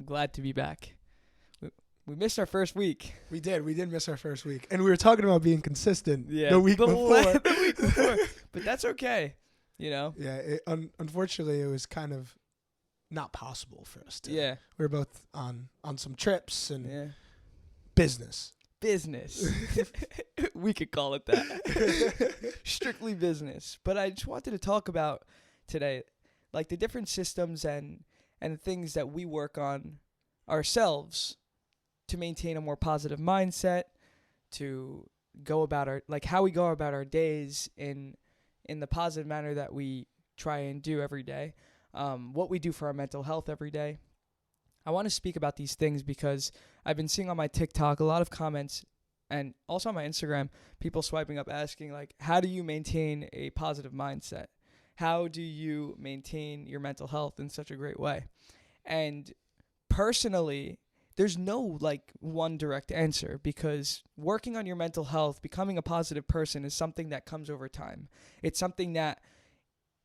glad to be back. We missed our first week. We did miss our first week. And we were talking about being consistent Yeah, the week before. The week before. But that's okay, Yeah, unfortunately, it was kind of not possible for us to. Yeah. We were both on some trips and business. business. We could call it that. Strictly business. But I just wanted to talk about today, like the different systems and things that we work on ourselves to maintain a more positive mindset, to go about how we go about our days in the positive manner that we try and do every day, what we do for our mental health every day. I want to speak about these things because I've been seeing on my TikTok a lot of comments and also on my Instagram, people swiping up asking, like, how do you maintain a positive mindset? How do you maintain your mental health in such a great way? And personally, there's no one direct answer, because working on your mental health, becoming a positive person is something that comes over time. It's something that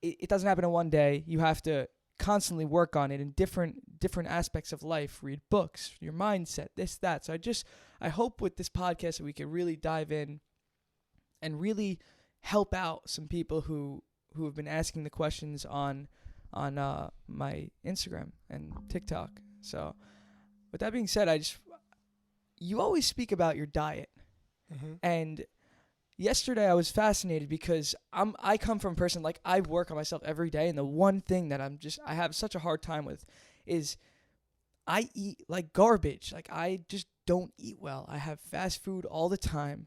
it doesn't happen in one day. You have to constantly work on it in different aspects of life, read books, your mindset, this, that. So I hope with this podcast that we can really dive in and really help out some people who have been asking the questions on my Instagram and TikTok. So with that being said, you always speak about your diet. Mm-hmm. And yesterday I was fascinated because I come from a person, I work on myself every day, and the one thing that I have such a hard time with is I eat like garbage. I just don't eat well. I have fast food all the time.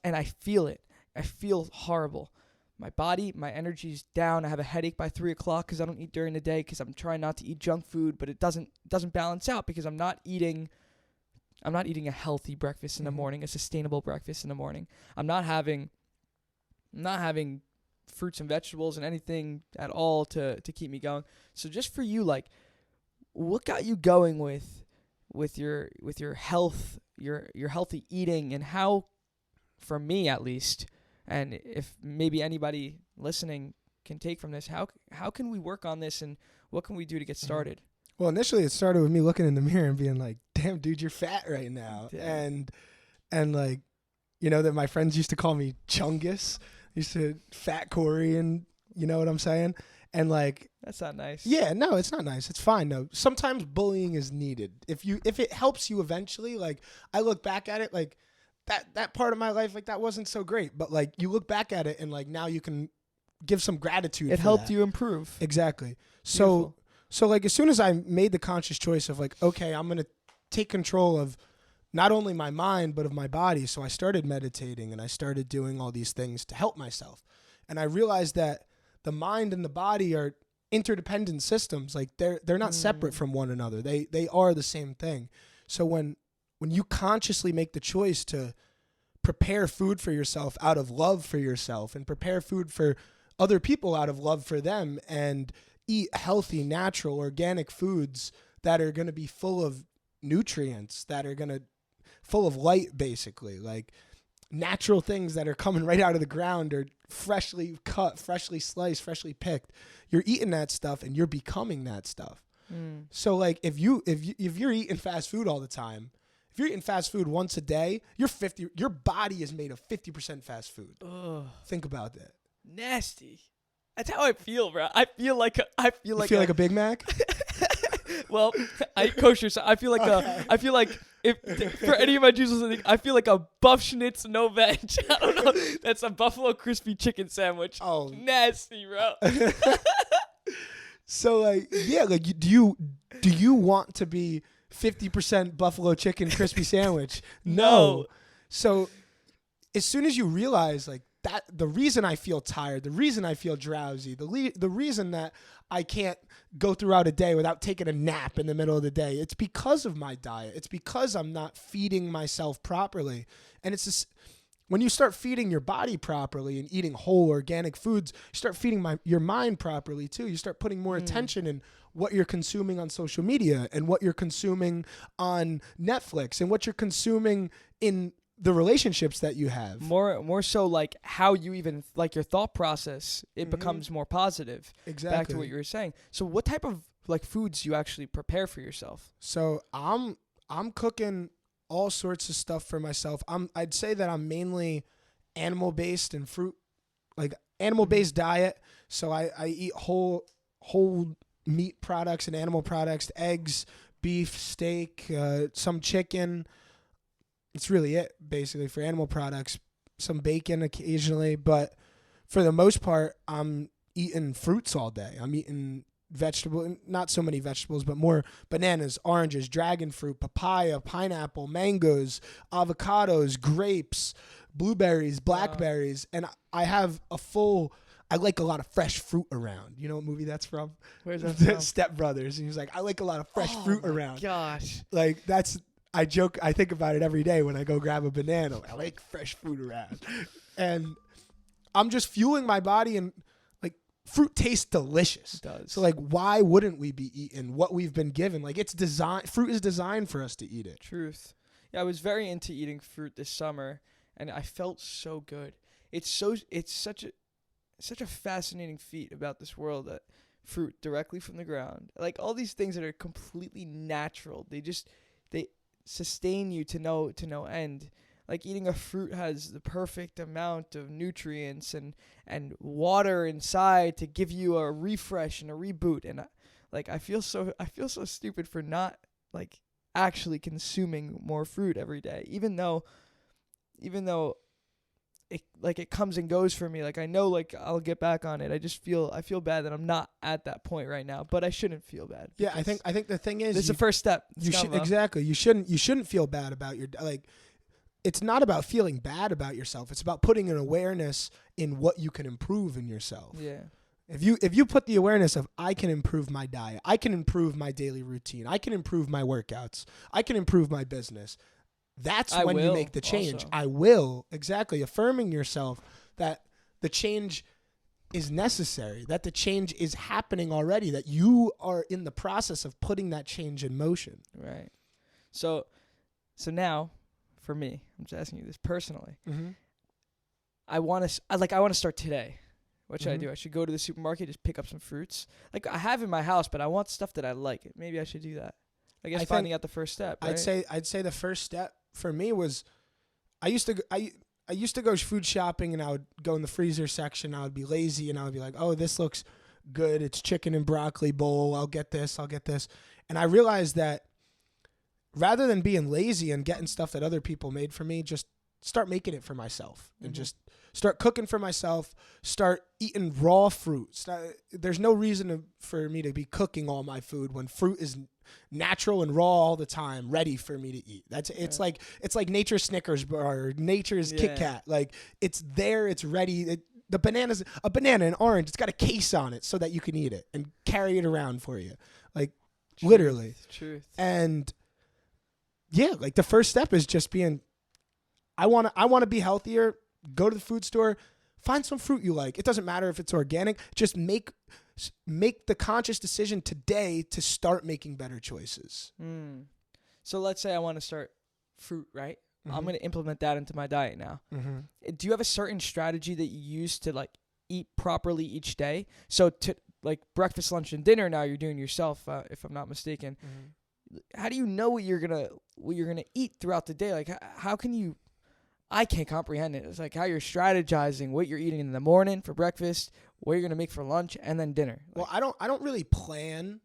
And I feel it. I feel horrible. My body, my energy's down. I have a headache by 3 o'clock because I don't eat during the day because I'm trying not to eat junk food, but it doesn't balance out because I'm not eating a healthy breakfast in the morning, a sustainable breakfast in the morning. I'm not having fruits and vegetables and anything at all to keep me going. So just for you, what got you going with your health, your healthy eating, and how, for me at least, and if maybe anybody listening can take from this, how can we work on this, and what can we do to get started? Well, initially it started with me looking in the mirror and being like, damn, dude, you're fat right now. Damn. And that my friends used to call me Chungus, used to fat Cory, and you know what I'm saying? And that's not nice. Yeah, no, it's not nice. It's fine. No, sometimes bullying is needed. If it helps you eventually, I look back at it, that part of my life, that wasn't so great, but you look back at it and now you can give some gratitude. It helped you improve. Exactly. Beautiful. So as soon as I made the conscious choice of okay, I'm going to take control of not only my mind, but of my body. So I started meditating and I started doing all these things to help myself. And I realized that the mind and the body are interdependent systems. They're not separate from one another. They are the same thing. So when you consciously make the choice to prepare food for yourself out of love for yourself, and prepare food for other people out of love for them, and eat healthy, natural, organic foods that are going to be full of nutrients, that are full of light, basically, natural things that are coming right out of the ground, or freshly cut, freshly sliced, freshly picked. You're eating that stuff and you're becoming that stuff. So if you're eating fast food all the time, if you're eating fast food once a day, your body is made of 50% fast food. Ugh. Think about that. Nasty. That's how I feel, bro. I feel like a Big Mac? Well, I eat kosher, so I feel like if for any of my juices, I feel like a buff schnitz, no veg. I don't know. That's a buffalo crispy chicken sandwich. Oh, nasty, bro. So do you want to be 50% buffalo chicken crispy sandwich? No. So as soon as you realize that, the reason I feel tired, the reason I feel drowsy, the reason that I can't go throughout a day without taking a nap in the middle of the day, it's because of my diet. It's because I'm not feeding myself properly. And it's just, when you start feeding your body properly and eating whole organic foods, you start feeding your mind properly too. You start putting more attention in what you're consuming on social media, and what you're consuming on Netflix, and what you're consuming in the relationships that you have. More so how you even your thought process, it becomes more positive. Exactly. Back to what you were saying. So what type of like foods you actually prepare for yourself? So I'm cooking all sorts of stuff for myself. I'd say that I'm mainly animal based and fruit, like animal based diet. So I eat whole meat products and animal products, eggs, beef, steak, some chicken. It's really it basically for animal products. Some bacon occasionally, but for the most part, I'm eating fruits all day. I'm eating vegetable, not so many vegetables, but more bananas, oranges, dragon fruit, papaya, pineapple, mangoes, avocados, grapes, blueberries, blackberries, and I have I like a lot of fresh fruit around. You know what movie that's from? Where's that from? Step Brothers. And he was like, I like a lot of fresh fruit around. Gosh. Like I joke, I think about it every day when I go grab a banana. I like fresh fruit around. And I'm just fueling my body, and like fruit tastes delicious. It does. So like why wouldn't we be eating what we've been given? Like fruit is designed for us to eat it. Truth. Yeah, I was very into eating fruit this summer, and I felt so good. It's such a fascinating feat about this world, that fruit directly from the ground, like all these things that are completely natural, they sustain you to no end. Like eating a fruit has the perfect amount of nutrients and water inside to give you a refresh and a reboot. And I feel so stupid for not like actually consuming more fruit every day, even though it comes and goes for me. Like I know like I'll get back on it. I feel bad that I'm not at that point right now, but I shouldn't feel bad. Yeah, I think the thing is, this is the first step. Exactly. You shouldn't feel bad about it's not about feeling bad about yourself. It's about putting an awareness in what you can improve in yourself. Yeah. If you put the awareness of, I can improve my diet, I can improve my daily routine, I can improve my workouts, I can improve my business, that's when you make the change. Also. I will. Exactly. Affirming yourself that the change is necessary, that the change is happening already, that you are in the process of putting that change in motion. Right. So now, for me, I'm just asking you this personally. Mm-hmm. I want to start today. What should I Mm-hmm. do? I should go to the supermarket, just pick up some fruits. Like I have in my house, but I want stuff that I like. Maybe I should do that. I guess finding out the first step. Right? I'd say the first step for me was, I used to go food shopping, and I would go in the freezer section. I would be lazy, and I would be like, oh, this looks good. It's chicken and broccoli bowl. I'll get this. And I realized that rather than being lazy and getting stuff that other people made for me, just start making it for myself. Mm-hmm. And just start cooking for myself, start eating raw fruits. There's no reason for me to be cooking all my food when fruit is natural and raw all the time, ready for me to eat. It's like nature's Snickers bar, or nature's Kit Kat. Like it's there, it's ready. A banana, an orange, it's got a case on it so that you can eat it and carry it around for you. Like literally. Truth. And yeah, like the first step is just being, I want to be healthier. Go to the food store, find some fruit you like. It doesn't matter if it's organic. Just make the conscious decision today to start making better choices. So let's say I want to start fruit, right? Mm-hmm. I'm going to implement that into my diet now. Mm-hmm. Do you have a certain strategy that you use to like eat properly each day? So to like breakfast, lunch, and dinner now you're doing yourself, if I'm not mistaken. Mm-hmm. How do you know what you're gonna eat throughout the day? Like how can you? I can't comprehend it. It's like how you're strategizing what you're eating in the morning for breakfast, what you're gonna make for lunch, and then dinner. Well, I don't really plan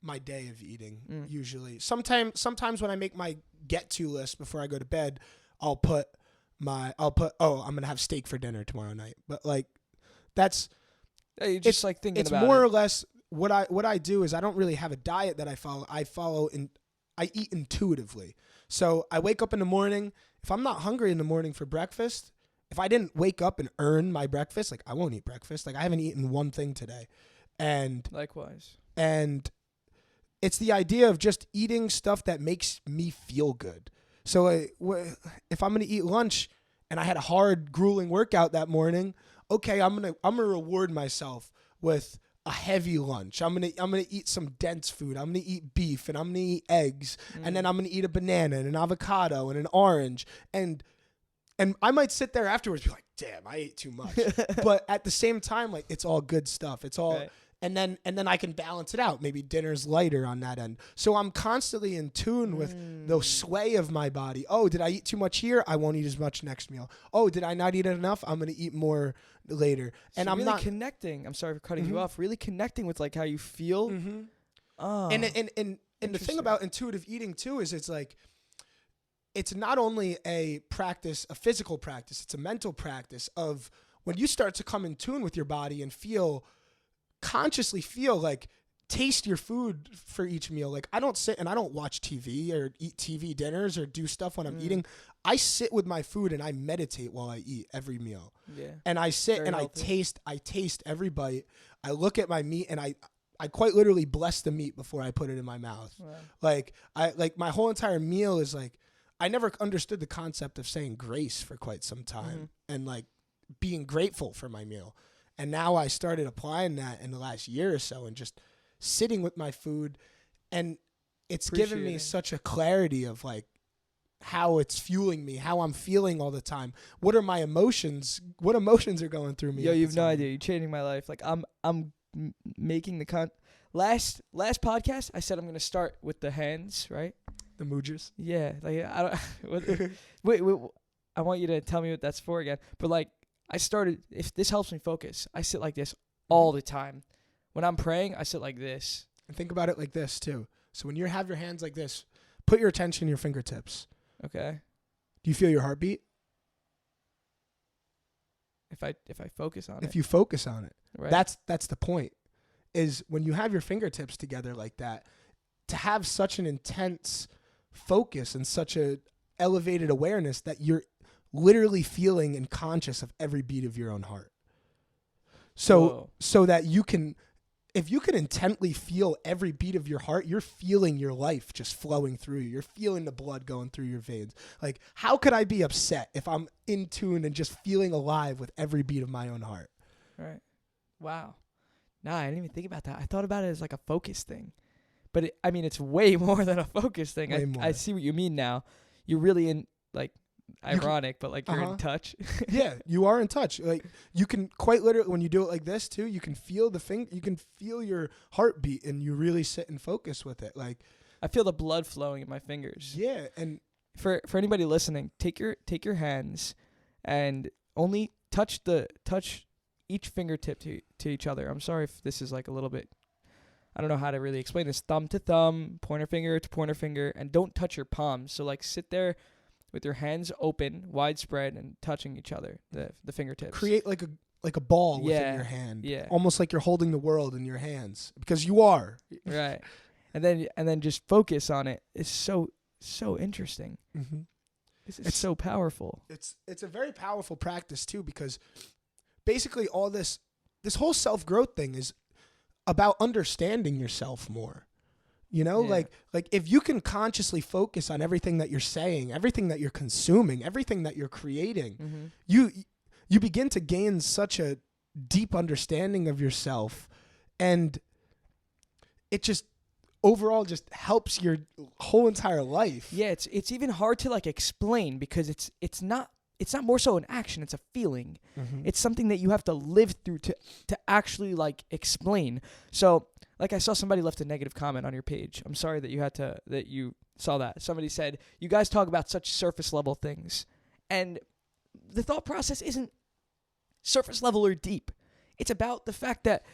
my day of eating usually. Sometimes when I make my get to list before I go to bed, I'll put I'm gonna have steak for dinner tomorrow night. But like that's you're just like thinking it's about it. more or less what I do is I don't really have a diet that I follow. I eat intuitively. So I wake up in the morning. If I'm not hungry in the morning for breakfast, if I didn't wake up and earn my breakfast, like I won't eat breakfast. Like I haven't eaten one thing today. And likewise. And it's the idea of just eating stuff that makes me feel good. So if I'm going to eat lunch and I had a hard, grueling workout that morning, okay, I'm going to reward myself with a heavy lunch. I'm gonna eat some dense food. I'm gonna eat beef, and I'm gonna eat eggs, and then I'm gonna eat a banana and an avocado and an orange, and I might sit there afterwards and be like, damn, I ate too much. But at the same time, like it's all good stuff. It's all right. And then I can balance it out. Maybe dinner's lighter on that end. So I'm constantly in tune with the sway of my body. Oh, did I eat too much here? I won't eat as much next meal. Oh, did I not eat enough? I'm going to eat more later. And so I'm really not connecting. I'm sorry for cutting you off. Really connecting with like how you feel. Oh, and the thing about intuitive eating too is it's not only a practice, a physical practice, it's a mental practice of when you start to come in tune with your body and consciously feel like, taste your food for each meal. Like I don't sit and I don't watch TV or eat TV dinners or do stuff when I'm eating. I sit with my food and I meditate while I eat every meal. Yeah. And I sit and healthy. I taste every bite. I look at my meat and I quite literally bless the meat before I put it in my mouth. Wow. Like my whole entire meal is like, I never understood the concept of saying grace for quite some time and like being grateful for my meal. And now I started applying that in the last year or so and just sitting with my food. And it's given me such a clarity of like how it's fueling me, how I'm feeling all the time. What are my emotions? What emotions are going through me? Yo, you have no idea. You're changing my life. Like I'm making the last podcast, I said I'm going to start with the hands, right? The moojers. Yeah. Like I don't wait, I want you to tell me what that's for again. But like I started, if this helps me focus, I sit like this all the time. When I'm praying, I sit like this. And think about it like this too. So when you have your hands like this, put your attention in your fingertips. Okay. Do you feel your heartbeat? If I focus on it. If you focus on it. Right. That's the point. Is when you have your fingertips together like that, to have such an intense focus and such a elevated awareness that you're literally feeling and conscious of every beat of your own heart. So that you can, if you can intently feel every beat of your heart, you're feeling your life just flowing through you. You're feeling the blood going through your veins. Like, how could I be upset if I'm in tune and just feeling alive with every beat of my own heart? Right. Wow. Nah, I didn't even think about that. I thought about it as like a focus thing. But it's way more than a focus thing. I see what you mean now. You're really in, like, ironic, but like you're in touch. Yeah, you are in touch. Like you can quite literally, when you do it like this too, you can feel you can feel your heartbeat, and you really sit and focus with it. Like I feel the blood flowing in my fingers. Yeah, and for anybody listening, take your hands and only touch each fingertip to each other. I'm sorry if this is like a little bit, I don't know how to really explain this. Thumb to thumb, pointer finger to pointer finger, and don't touch your palms. So like sit there with your hands open, widespread, and touching each other, the fingertips. Create like a ball within your hand. Yeah. Almost like you're holding the world in your hands, because you are. Right. And then just focus on it. It's so interesting. Mm-hmm. It's so powerful. It's a very powerful practice too, because basically all this whole self-growth thing is about understanding yourself more. You know, like if you can consciously focus on everything that you're saying, everything that you're consuming, everything that you're creating, you begin to gain such a deep understanding of yourself, and it just overall just helps your whole entire life. Yeah, it's even hard to like explain, because it's not more so an action, it's a feeling. Mm-hmm. It's something that you have to live through to actually like explain. So like I saw somebody left a negative comment on your page. I'm sorry that you saw that. Somebody said, you guys talk about such surface level things. And the thought process isn't surface level or deep. It's about the fact that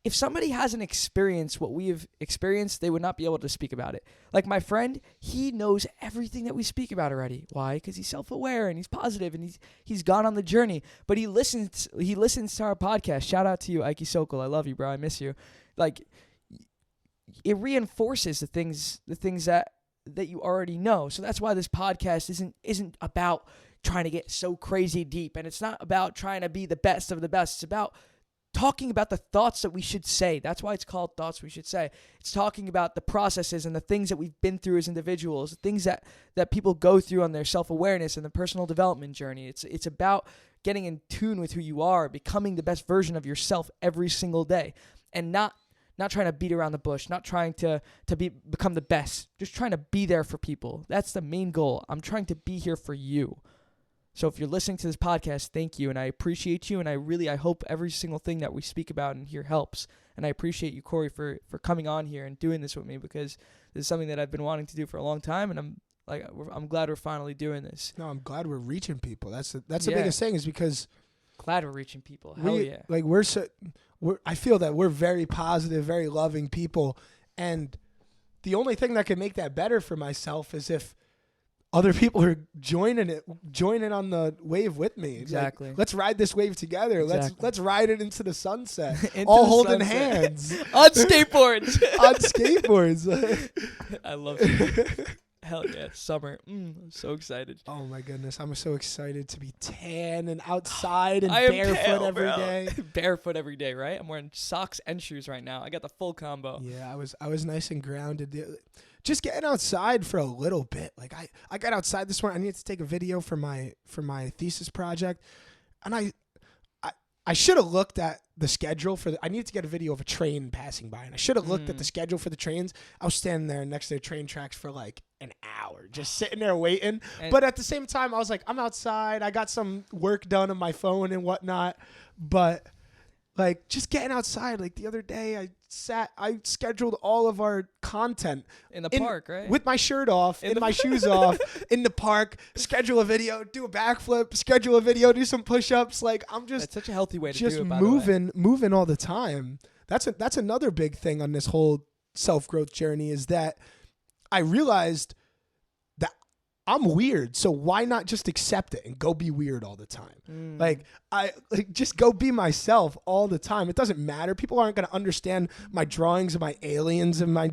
if somebody hasn't experienced what we have experienced, they would not be able to speak about it. Like my friend, he knows everything that we speak about already. Why? Because he's self-aware and he's positive and he's gone on the journey. But he listens to our podcast. Shout out to you, Ike Sokol. I love you, bro. I miss you. Like, it reinforces the things that you already know. So that's why this podcast isn't about trying to get so crazy deep, and it's not about trying to be the best of the best. It's about talking about the thoughts that we should say. That's why it's called Thoughts We Should Say. It's talking about the processes and the things that we've been through as individuals, the things that people go through on their self-awareness and the personal development journey. It's about getting in tune with who you are, becoming the best version of yourself every single day, and not trying to beat around the bush, not trying to become the best, just trying to be there for people. That's the main goal. I'm trying to be here for you. So if you're listening to this podcast, thank you, and I appreciate you, and I hope every single thing that we speak about in here helps. And I appreciate you, Cory, for coming on here and doing this with me, because this is something that I've been wanting to do for a long time, and I'm glad we're finally doing this. No, I'm glad we're reaching people. That's the biggest thing, is because glad we're reaching people. Hell yeah. Like I feel that we're very positive, very loving people, and the only thing that can make that better for myself is if other people are joining on the wave with me. Exactly. Like, let's ride this wave together. Exactly. Let's ride it into the sunset. All holding hands. On skateboards. On skateboards. I love it. Hell yeah, summer. I'm so excited. Oh my goodness, I'm so excited to be tan and outside and barefoot every day. Barefoot every day, right? I'm wearing socks and shoes right now. I got the full combo. Yeah, I was nice and grounded. Just getting outside for a little bit. Like I got outside this morning. I needed to take a video for my thesis project, and I should have looked at the schedule I needed to get a video of a train passing by, and I should have looked at the schedule for the trains. I was standing there next to the train tracks for like an hour, just sitting there waiting. But at the same time, I was like, I'm outside. I got some work done on my phone and whatnot. But like, just getting outside. Like the other day, I scheduled all of our content in the park, right? With my shirt off, in my shoes off, in the park. Schedule a video, do a backflip. Schedule a video, do some push-ups. Like that's such a healthy way to just do it. Moving all the time. That's another big thing on this whole self-growth journey, is that I realized that I'm weird, so why not just accept it and go be weird all the time? Like just go be myself all the time. It doesn't matter. People aren't going to understand my drawings of my aliens in my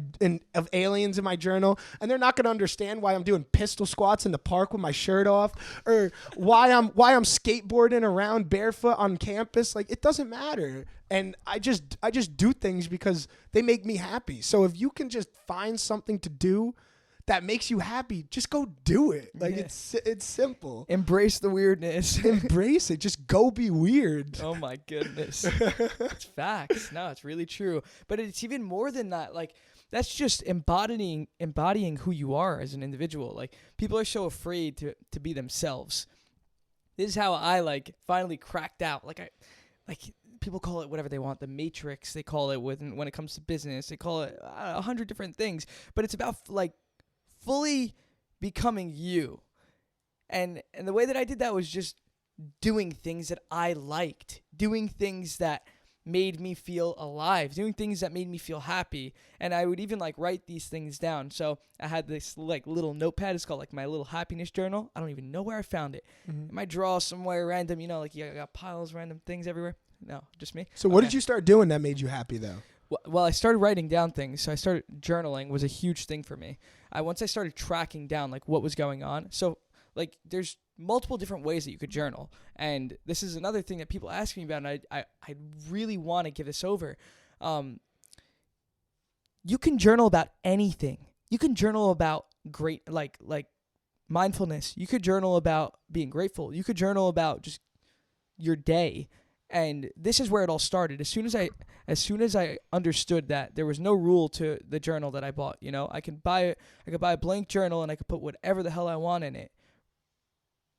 journal, and they're not going to understand why I'm doing pistol squats in the park with my shirt off, or why I'm skateboarding around barefoot on campus. Like, it doesn't matter. And I just do things because they make me happy. So if you can just find something to do that makes you happy, just go do it. Like, it's simple. Embrace the weirdness. Embrace it. Just go be weird. Oh my goodness. It's facts. No, it's really true. But it's even more than that. Like, that's just embodying who you are as an individual. Like, people are so afraid to be themselves. This is how I finally cracked out. People call it whatever they want, the matrix. They call it when it comes to business. They call it 100 different things. But it's about fully becoming you. And the way that I did that was just doing things that I liked, doing things that made me feel alive, doing things that made me feel happy. And I would even write these things down. So I had this little notepad. It's called my little happiness journal. I don't even know where I found it. I might draw somewhere random, you got piles of random things everywhere. No, just me. So what did you start doing that made you happy, though? Well, I started writing down things. So I started journaling was a huge thing for me. Once I started tracking down what was going on. So there's multiple different ways that you could journal. And this is another thing that people ask me about, and I really want to give this over. You can journal about anything. You can journal about great like mindfulness. You could journal about being grateful. You could journal about just your day. And this is where it all started. As soon as I understood that there was no rule to the journal that I bought, I could buy a blank journal and I could put whatever the hell I want in it.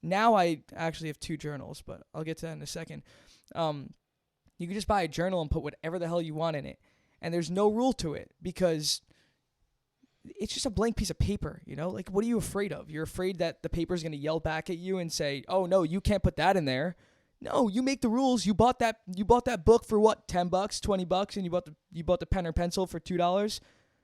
Now I actually have 2 journals, but I'll get to that in a second. You can just buy a journal and put whatever the hell you want in it. And there's no rule to it because it's just a blank piece of paper, what are you afraid of? You're afraid that the paper's going to yell back at you and say, "Oh no, you can't put that in there." No, you make the rules. You bought that book for what? $10, $20, and you bought the pen or pencil for $2.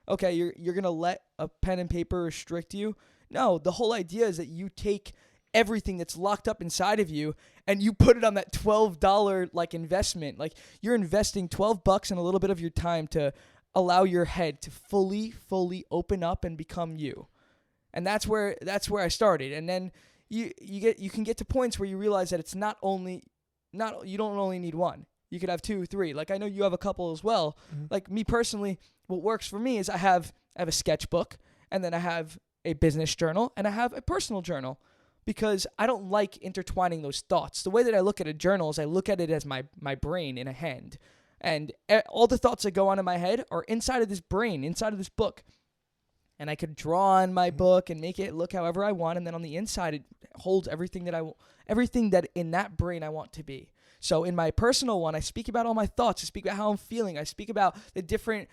Okay, you're gonna let a pen and paper restrict you? No, the whole idea is that you take everything that's locked up inside of you and you put it on that $12 investment. You're investing $12 and a little bit of your time to allow your head to fully open up and become you. And that's where I started. And then you can get to points where you realize that it's you don't only need one. You could have 2, 3. I know you have a couple as well. Mm-hmm. Me personally, what works for me is I have a sketchbook, and then I have a business journal, and I have a personal journal, because I don't like intertwining those thoughts. The way that I look at a journal is I look at it as my brain in a hand, and all the thoughts that go on in my head are inside of this brain, inside of this book. And I could draw on my book and make it look however I want. And then on the inside, holds everything that in that brain I want to be. So in my personal one, I speak about all my thoughts. I speak about how I'm feeling. I speak about the different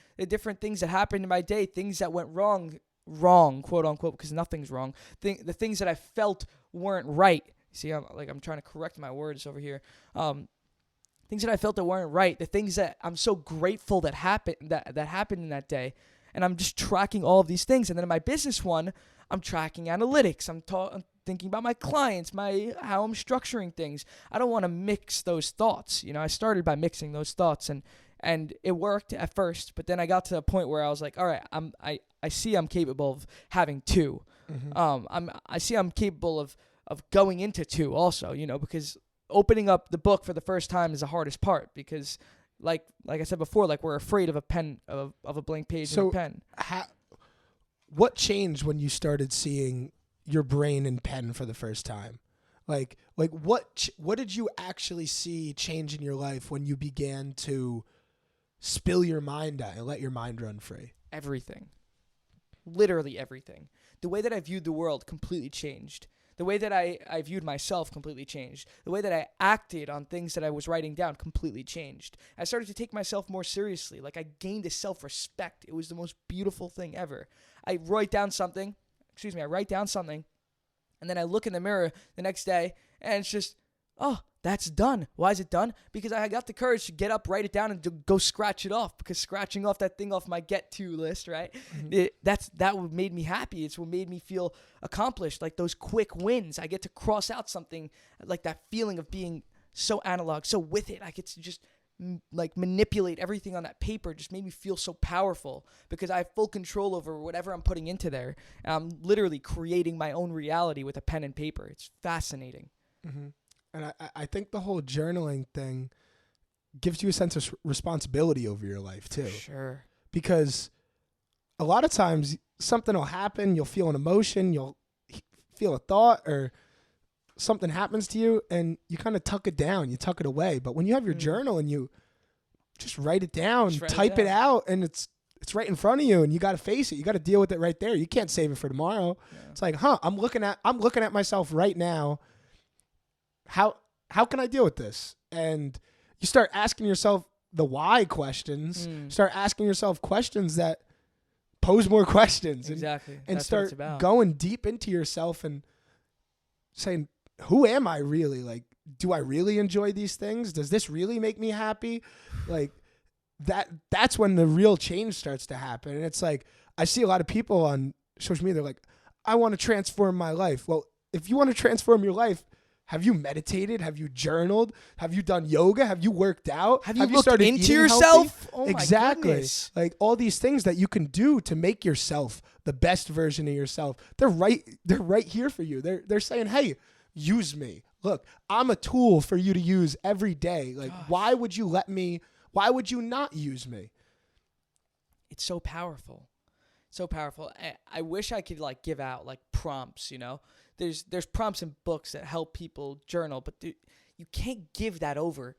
things that happened in my day, things that went wrong, quote unquote, because nothing's wrong. The things that I felt weren't right. See, I'm trying to correct my words over here. Things that I felt that weren't right. The things that I'm so grateful that happened in that day. And I'm just tracking all of these things. And then in my business one, I'm tracking analytics. I'm thinking about my clients, how I'm structuring things. I don't want to mix those thoughts. I started by mixing those thoughts, and it worked at first. But then I got to a point where I was like, all right, I see I'm capable of having two. Mm-hmm. I see I'm capable of going into two also. Because opening up the book for the first time is the hardest part, because like I said before, like we're afraid of a pen of a blank page and a pen. What changed when you started seeing your brain and pen for the first time? Like what did you actually see change in your life when you began to spill your mind out and let your mind run free? Everything. Literally everything. The way that I viewed the world completely changed. The way that I viewed myself completely changed. The way that I acted on things that I was writing down completely changed. I started to take myself more seriously. Like I gained a self-respect. It was the most beautiful thing ever. I write down something, and then I look in the mirror the next day, and it's just, oh, that's done. Why is it done? Because I got the courage to get up, write it down, and to go scratch it off. Because scratching off that thing off my get-to list, right? Mm-hmm. That what made me happy. It's what made me feel accomplished. Like those quick wins. I get to cross out something, like that feeling of being so analog, so with it. I get to just like manipulate everything on that paper. Just made me feel so powerful because I have full control over whatever I'm putting into there. And I'm literally creating my own reality with a pen and paper. It's fascinating. Mm-hmm. And I think the whole journaling thing gives you a sense of responsibility over your life too. Sure. Because a lot of times something will happen, you'll feel an emotion, you'll feel a thought, or something happens to you and you kind of tuck it down, you tuck it away. But when you have your journal and you just write it down, type it out, and it's right in front of you and you got to face it. You got to deal with it right there. You can't save it for tomorrow. Yeah. It's like, I'm looking at myself right now. How can I deal with this? And you start asking yourself the why questions. Start asking yourself questions that pose more questions. Exactly. And start going deep into yourself and saying, who am I really? Like, do I really enjoy these things? Does this really make me happy? Like that's when the real change starts to happen. And it's like, I see a lot of people on social media, they're like, I want to transform my life. Well, if you want to transform your life, have you meditated? Have you journaled? Have you done yoga? Have you worked out? Have you looked into yourself? Oh exactly. My goodness. Like all these things that you can do to make yourself the best version of yourself. They're right here for you. They're saying, hey, use me. Look, I'm a tool for you to use every day. Like, why would you not use me? It's so powerful. So powerful. I wish I could like give out like prompts, There's prompts in books that help people journal, but you can't give that over.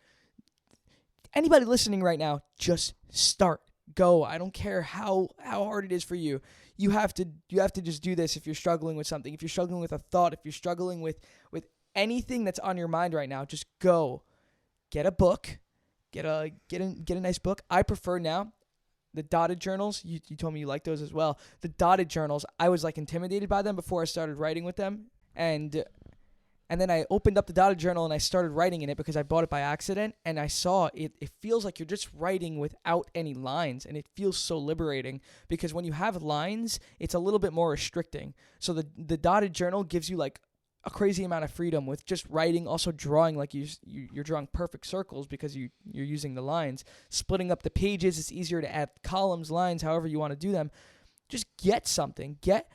Anybody listening right now, just start. Go. I don't care how hard it is for you. You have to just do this if you're struggling with something. If you're struggling with a thought, if you're struggling with anything that's on your mind right now, just go. Get a book. Get a nice book. I prefer now the dotted journals. You told me you like those as well. The dotted journals, I was like intimidated by them before I started writing with them. And then I opened up the dotted journal and I started writing in it because I bought it by accident. And I saw it feels like you're just writing without any lines. And it feels so liberating because when you have lines, it's a little bit more restricting. So the dotted journal gives you like a crazy amount of freedom with just writing, also drawing, like you're drawing perfect circles because you're using the lines. Splitting up the pages, it's easier to add columns, lines, however you want to do them. Just get something. Get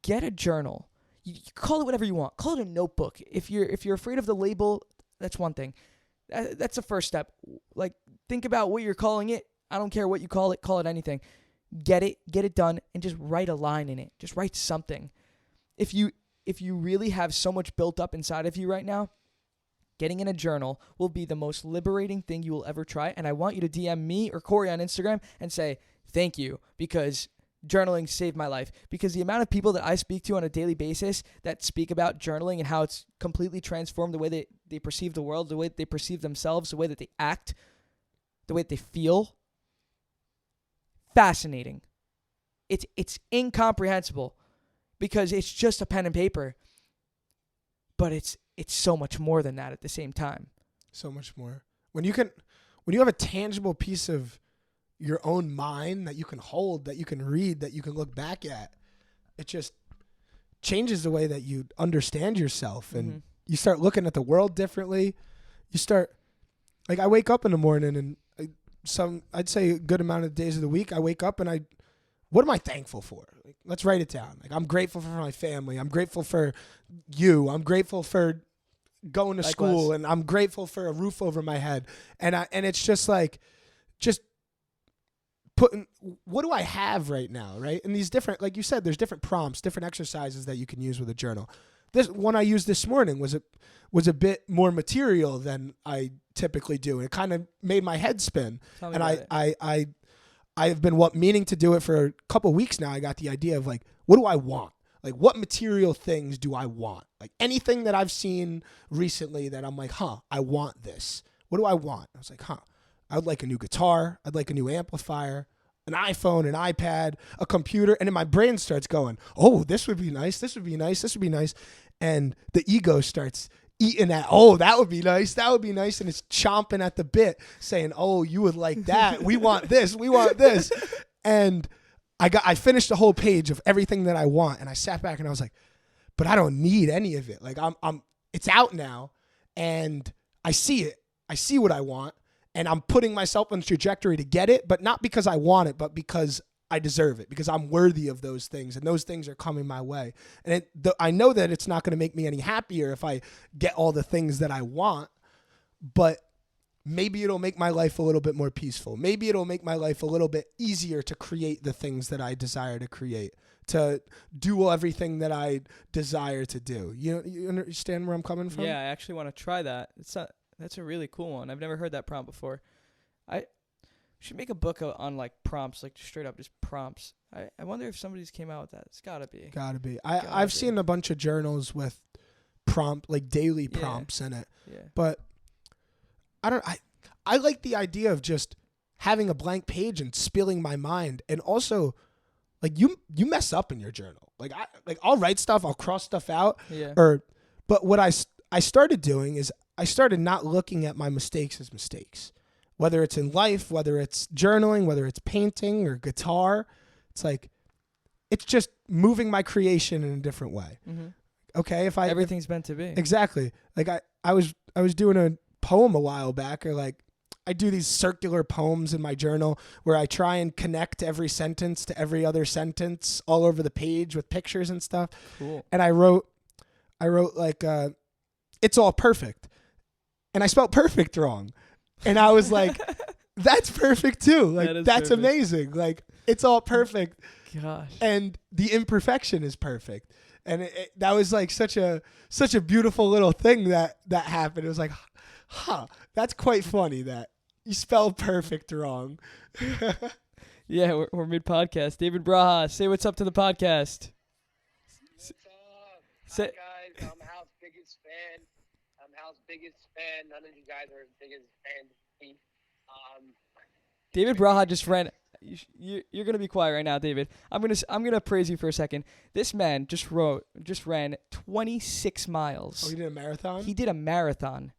a journal. You call it whatever you want. Call it a notebook. If you're afraid of the label, that's one thing. That's the first step. Like, think about what you're calling it. I don't care what you call it. Call it anything. Get it done, and just write a line in it. Just write something. If you really have so much built up inside of you right now, getting in a journal will be the most liberating thing you will ever try. And I want you to DM me or Cory on Instagram and say, thank you, because journaling saved my life, because the amount of people that I speak to on a daily basis that speak about journaling and how it's completely transformed the way they perceive the world, the way that they perceive themselves, the way that they act, the way that they feel. Fascinating. It's incomprehensible, because it's just a pen and paper, but it's so much more than that at the same time. So much more. When you have a tangible piece of your own mind that you can hold, that you can read, that you can look back at, it just changes the way that you understand yourself, and you start looking at the world differently. You start, like, I wake up in the morning, and I'd say a good amount of days of the week, I wake up and what am I thankful for? Like, let's write it down. Like, I'm grateful for my family. I'm grateful for you. I'm grateful for going to school, and I'm grateful for a roof over my head. And it's just like, just putting, what do I have right now, right? And these different, like you said, there's different prompts, different exercises that you can use with a journal. This one I used this morning was a bit more material than I typically do. It kind of made my head spin. And I've been meaning to do it for a couple of weeks now. I got the idea of, like, what do I want? Like, what material things do I want? Like, anything that I've seen recently that I'm like, I want this. What do I want? I was like, I would like a new guitar. I'd like a new amplifier, an iPhone, an iPad, a computer. And then my brain starts going, oh, this would be nice. This would be nice. This would be nice. And the ego starts eating at, oh, that would be nice. That would be nice. And it's chomping at the bit saying, oh, you would like that. We want this. We want this. And I finished the whole page of everything that I want. And I sat back and I was like, but I don't need any of it. Like, it's out now, and I see it. I see what I want. And I'm putting myself on the trajectory to get it, but not because I want it, but because I deserve it, because I'm worthy of those things, and those things are coming my way. And I know that it's not going to make me any happier if I get all the things that I want, but maybe it'll make my life a little bit more peaceful. Maybe it'll make my life a little bit easier to create the things that I desire to create, to do everything that I desire to do. You understand where I'm coming from? Yeah, I actually want to try that. That's a really cool one. I've never heard that prompt before. I should make a book on, like, prompts, like, straight up just prompts. I wonder if somebody's came out with that. It's gotta be. Gotta be. I've seen a bunch of journals with daily prompts in it. Yeah. But I like the idea of just having a blank page and spilling my mind. And also, like, you mess up in your journal. I'll write stuff, I'll cross stuff out. Yeah. But what I started doing is I started not looking at my mistakes as mistakes. Whether it's in life, whether it's journaling, whether it's painting or guitar, it's like, it's just moving my creation in a different way. Mm-hmm. Okay, everything's meant to be. Exactly. Like, I was doing a poem a while back, or like, I do these circular poems in my journal where I try and connect every sentence to every other sentence all over the page with pictures and stuff. Cool. And I wrote like, it's all perfect. And I spelled perfect wrong. And I was like, that's perfect too. Like, that's perfect. Amazing. Like, it's all perfect. Gosh. And the imperfection is perfect. And that was like such a beautiful little thing that happened. It was like, that's quite funny that you spelled perfect wrong. Yeah, we're mid-podcast. David Braha, say what's up to the podcast. What's up? Hi, guys. I'm Hal's biggest fan. None of you guys are as big as fans of me. David Braha just ran. You're gonna be quiet right now, David. I'm gonna praise you for a second. This man just ran 26 miles. Oh, he did a marathon? He did a marathon.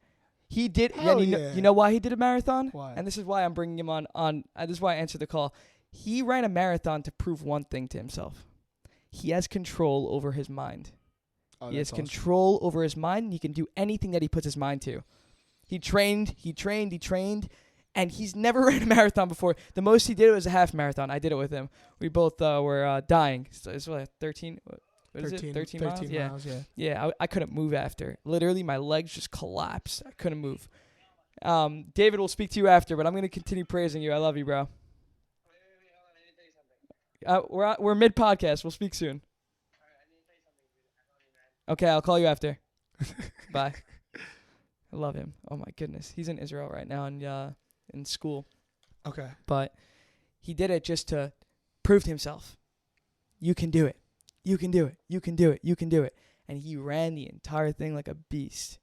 He did. You know why he did a marathon? Why? And this is why I'm bringing him on. This is why I answered the call. He ran a marathon to prove one thing to himself. He has control over his mind. Oh, he has awesome. Control over his mind, and he can do anything that he puts his mind to. He trained, and he's never ran a marathon before. The most he did was a half marathon. I did it with him. We both were dying. So it's like 13. What is it? 13 miles? Miles, yeah. Yeah, I couldn't move after. Literally, my legs just collapsed. I couldn't move. David will speak to you after, but I'm going to continue praising you. I love you, bro. We're mid-podcast. We'll speak soon. Okay, I'll call you after. Bye. I love him. Oh, my goodness. He's in Israel right now in school. Okay. But he did it just to prove to himself. you can do it. You can do it. You can do it. You can do it. And he ran the entire thing like a beast.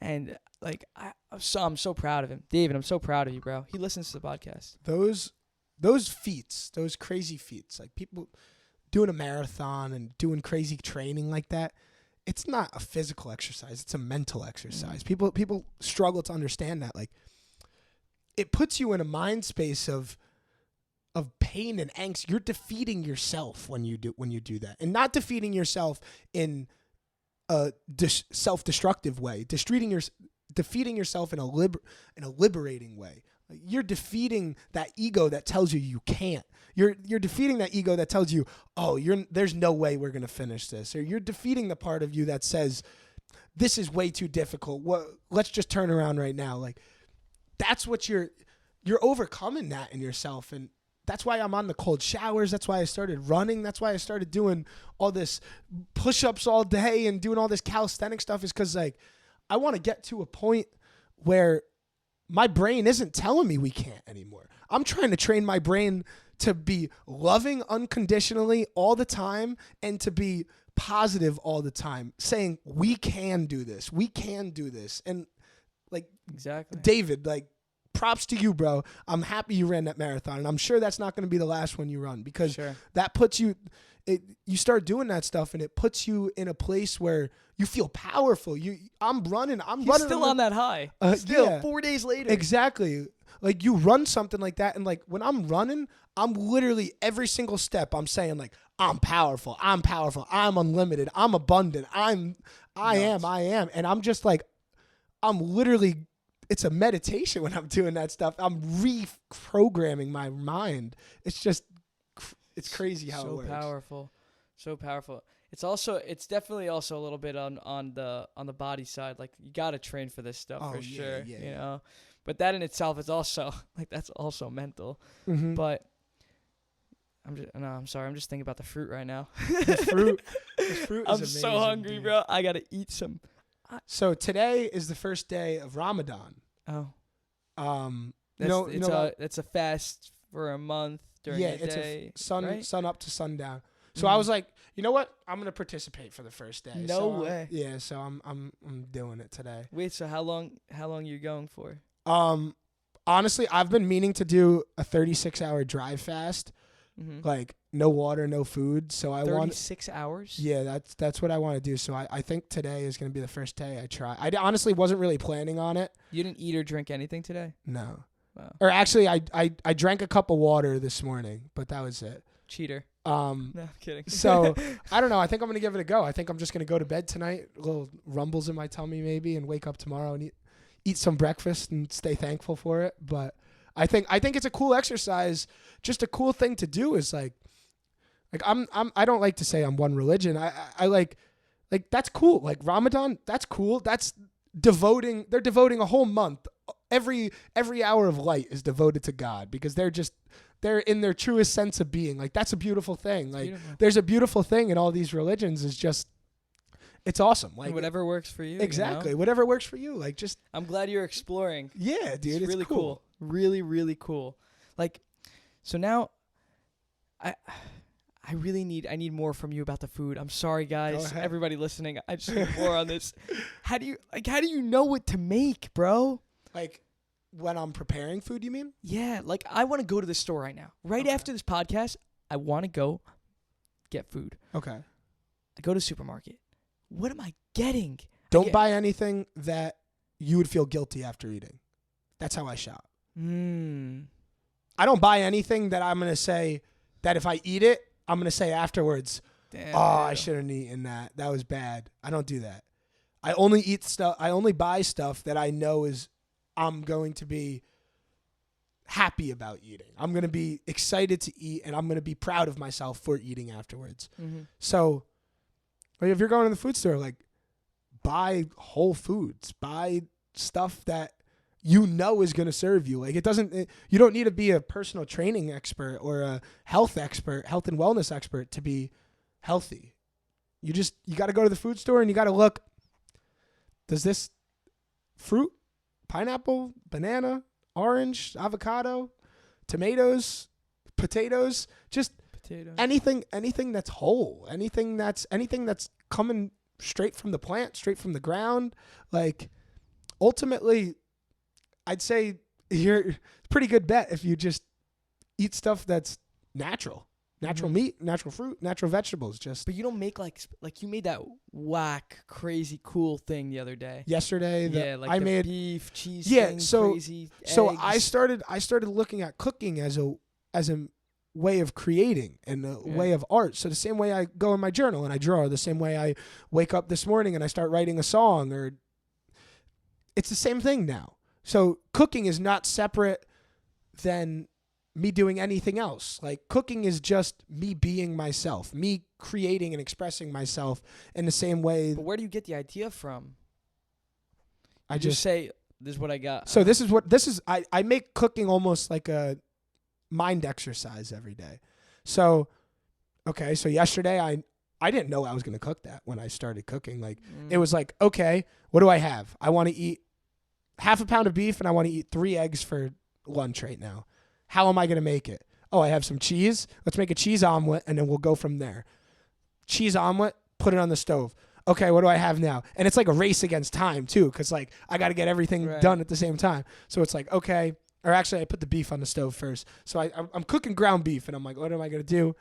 And like I'm so proud of him. David, I'm so proud of you, bro. He listens to the podcast. Those feats, those crazy feats, like people doing a marathon and doing crazy training like that, it's not a physical exercise, it's a mental exercise. People struggle to understand that. Like, it puts you in a mind space of pain and angst. You're defeating yourself when you do that, and not defeating yourself in a self-destructive way. Defeating yourself in a liberating way. Like, you're defeating that ego that tells you can't. You're defeating that ego that tells you, oh, there's no way we're gonna finish this, or you're defeating the part of you that says, this is way too difficult. Let's just turn around right now. Like, that's what you're overcoming that in yourself. And that's why I'm on the cold showers. That's why I started running. That's why I started doing all this push-ups all day and doing all this calisthenic stuff, is because, like, I want to get to a point where my brain isn't telling me we can't anymore. I'm trying to train my brain to be loving unconditionally all the time and to be positive all the time, saying we can do this. We can do this. And, like, exactly, David, like, props to you, bro. I'm happy you ran that marathon, and I'm sure that's not going to be the last one you run, because that puts you you start doing that stuff, and it puts you in a place where you feel powerful. I'm running. He's still on that high. Still 4 days later. Exactly. Like, you run something like that, and, like, when I'm running, I'm literally every single step I'm saying, like, I'm powerful. I'm unlimited. I'm abundant. I am. And I'm just like, I'm literally, it's a meditation when I'm doing that stuff. I'm reprogramming my mind. It's crazy how it works. So powerful. It's definitely also a little bit on the body side. Like, you got to train for this stuff for sure, you know. But that in itself is also, like, that's also mental. Mm-hmm. But I'm sorry. I'm just thinking about the fruit right now. The fruit is I'm amazing, so hungry, dude. bro. I got to eat some. So today is the first day of Ramadan. Oh. It's a fast for a month during the day. It's sun up to sundown. So Mm. I was like, you know what? I'm gonna participate for the first day. No way. Yeah, so I'm doing it today. Wait, so how long you going for? Honestly, I've been meaning to do a 36-hour drive fast, like no water, no food. So I want 36 hours. Yeah, that's what I want to do. So I think today is gonna be the first day I try. I honestly wasn't really planning on it. You didn't eat or drink anything today? No. Wow. Or actually, I drank a cup of water this morning, but that was it. Cheater. No, I'm kidding. So I don't know. I think I'm gonna give it a go. I think I'm just gonna go to bed tonight, little rumbles in my tummy maybe, and wake up tomorrow and eat some breakfast and stay thankful for it. But I think it's a cool exercise. Just a cool thing to do is like I don't like to say I'm one religion. I like that's cool. Like Ramadan, that's cool. That's devoting. They're devoting a whole month. Every hour of light is devoted to God, because they're in their truest sense of being. Like, that's a beautiful thing. Like, there's a beautiful thing in all these religions. Is just, it's awesome. Like, whatever works for you. Exactly. You know? Whatever works for you. Like, just. I'm glad you're exploring. Yeah, dude. It's really cool. Really, really cool. Like, so now, I need more from you about the food. I'm sorry, guys. Everybody listening, I just need more on this. How do you know what to make, bro? Like, when I'm preparing food, you mean? Yeah, like, I want to go to the store right now. Right after this podcast, I want to go get food. Okay. I go to the supermarket. What am I getting? Don't buy anything that you would feel guilty after eating. That's how I shop. I don't buy anything that I'm going to say that if I eat it, I'm going to say afterwards, damn, I shouldn't have eaten that. That was bad. I don't do that. I only buy stuff that I know I'm going to be happy about eating. I'm going to be excited to eat, and I'm going to be proud of myself for eating afterwards. Mm-hmm. So, like, if you're going to the food store, like, buy whole foods. Buy stuff that you know is going to serve you. Like, you don't need to be a personal training expert or a health and wellness expert to be healthy. You got to go to the food store and you got to look, does this fruit, pineapple, banana, orange, avocado, tomatoes, potatoes, just potatoes. anything that's whole, anything that's coming straight from the plant, straight from the ground. Like, ultimately, I'd say you're a pretty good bet if you just eat stuff that's natural meat, natural fruit, natural vegetables. Just. But you don't make like you made that whack crazy cool thing the other day. Yesterday, like I the made beef cheese. Yeah, thing, so crazy so eggs. I started looking at cooking as a way of creating and a way of art. So the same way I go in my journal and I draw, the same way I wake up this morning and I start writing a song, or it's the same thing now. So cooking is not separate than me doing anything else. Like, cooking is just me being myself, me creating and expressing myself in the same way. But where do you get the idea from? I You just say, this is what I got. So I make cooking almost like a mind exercise every day. So yesterday I didn't know I was going to cook that when I started cooking. Like, it was like, okay, what do I have? I want to eat half a pound of beef and I want to eat 3 eggs for lunch right now. How am I going to make it? Oh, I have some cheese. Let's make a cheese omelet, and then we'll go from there. Cheese omelet, put it on the stove. Okay, what do I have now? And it's like a race against time, too, because, like, I got to get everything done at the same time. So it's like, okay, or actually I put the beef on the stove first. So I'm cooking ground beef, and I'm like, what am I going to do?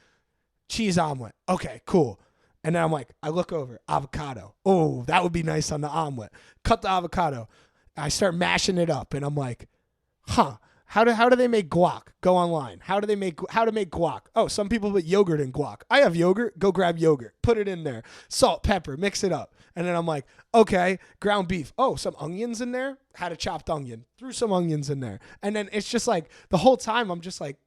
Cheese omelet. Okay, cool. And then I'm like, I look over, avocado. Oh, that would be nice on the omelet. Cut the avocado. I start mashing it up, and I'm like, huh. How do they make guac? Go online. How to make guac? Oh, some people put yogurt in guac. I have yogurt. Go grab yogurt. Put it in there. Salt, pepper, mix it up. And then I'm like, okay, ground beef. Oh, some onions in there? Had a chopped onion. Threw some onions in there. And then it's just like the whole time I'm just like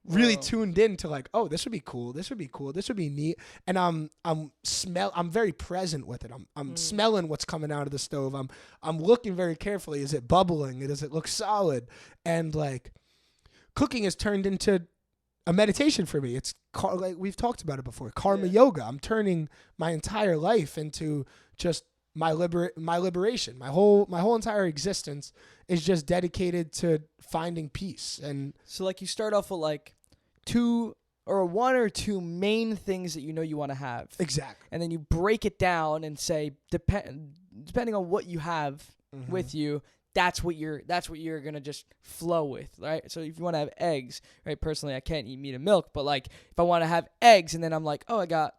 really tuned in to like, oh, this would be cool. This would be cool. This would be neat. And I'm very present with it. I'm smelling what's coming out of the stove. I'm looking very carefully. Is it bubbling? Does it look solid? And like, cooking has turned into a meditation for me. It's like we've talked about it before. Karma yoga. I'm turning my entire life into just my liberation. My whole entire existence is just dedicated to finding peace. And so, like, you start off with like 1 or 2 main things that you want to have. Exactly. And then you break it down and say, depending on what you have with you, that's what you're gonna just flow with, right? So if you want to have eggs, right? Personally, I can't eat meat and milk, but like if I want to have eggs, and then I'm like, oh, I got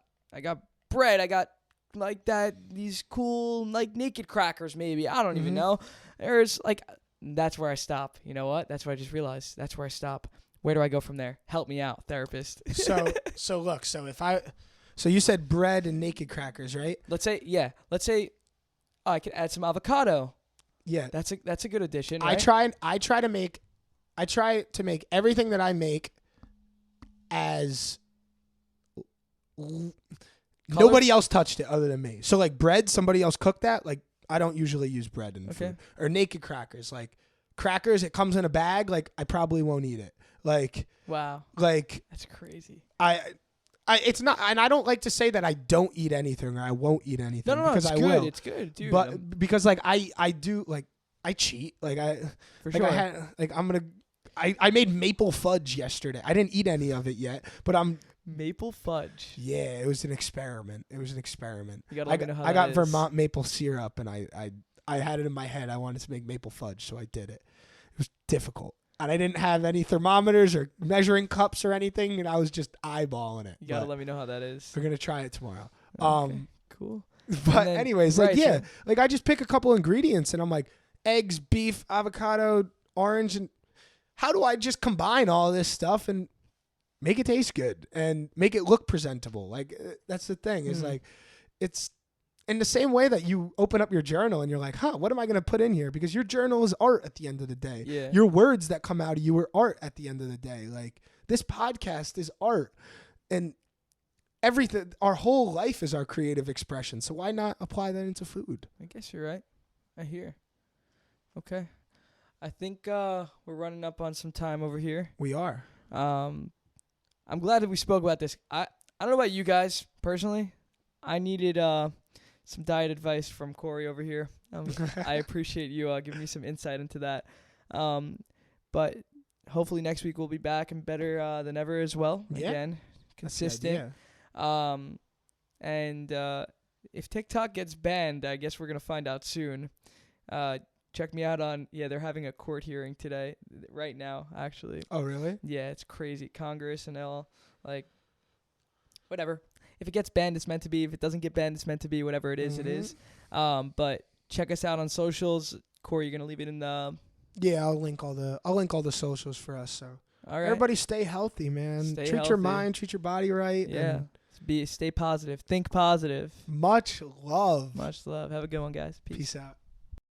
bread, I got like these cool like naked crackers, maybe, I don't even know. There's like, that's where I stop. You know what? That's what I just realized. That's where I stop. Where do I go from there? Help me out, therapist. So you said bread and naked crackers, right? Let's say I could add some avocado. Yeah, that's a good addition. Right? I try to make everything that I make as nobody else touched it other than me. So like bread, somebody else cooked that. Like, I don't usually use bread in food. Or naked crackers. Like crackers, it comes in a bag. Like, I probably won't eat it. Like, wow. Like, that's crazy. It's not, and I don't like to say that I don't eat anything or I won't eat anything. No, because it's I good. will. It's good, dude. But because like I do, like, I cheat. Like I made maple fudge yesterday. I didn't eat any of it yet, but maple fudge. Yeah, it was an experiment. You gotta I let me know how I that got is. Vermont maple syrup, and I had it in my head. I wanted to make maple fudge, so I did it. It was difficult. And I didn't have any thermometers or measuring cups or anything, and I was just eyeballing it. You gotta let me know how that is. We're gonna try it tomorrow. Okay, cool. But anyways, like, yeah, like I just pick a couple ingredients, and I'm like, eggs, beef, avocado, orange, and how do I just combine all this stuff and make it taste good and make it look presentable? Like, that's the thing. Is like, it's in the same way that you open up your journal and you're like, what am I going to put in here? Because your journal is art at the end of the day. Yeah. Your words that come out of you are art at the end of the day. Like, this podcast is art, and everything, our whole life is our creative expression. So why not apply that into food? I guess you're right. I hear. Okay. I think we're running up on some time over here. We are. I'm glad that we spoke about this. I don't know about you guys personally. I needed some diet advice from Cory over here. I appreciate you giving me some insight into that. But hopefully next week we'll be back and better than ever as well. Yeah. Again, consistent. And if TikTok gets banned, I guess we're gonna find out soon. Check me out on they're having a court hearing today, right now, actually. Oh, really? Yeah, it's crazy. Congress and all, like, whatever. If it gets banned, it's meant to be. If it doesn't get banned, it's meant to be. Whatever it is, it is. But check us out on socials. Corey, you're gonna leave it in the. Yeah, I'll link all the socials for us. So all right. Everybody, stay healthy, man. Treat your mind, treat your body right. Yeah. Stay positive. Think positive. Much love. Much love. Have a good one, guys. Peace Peace out.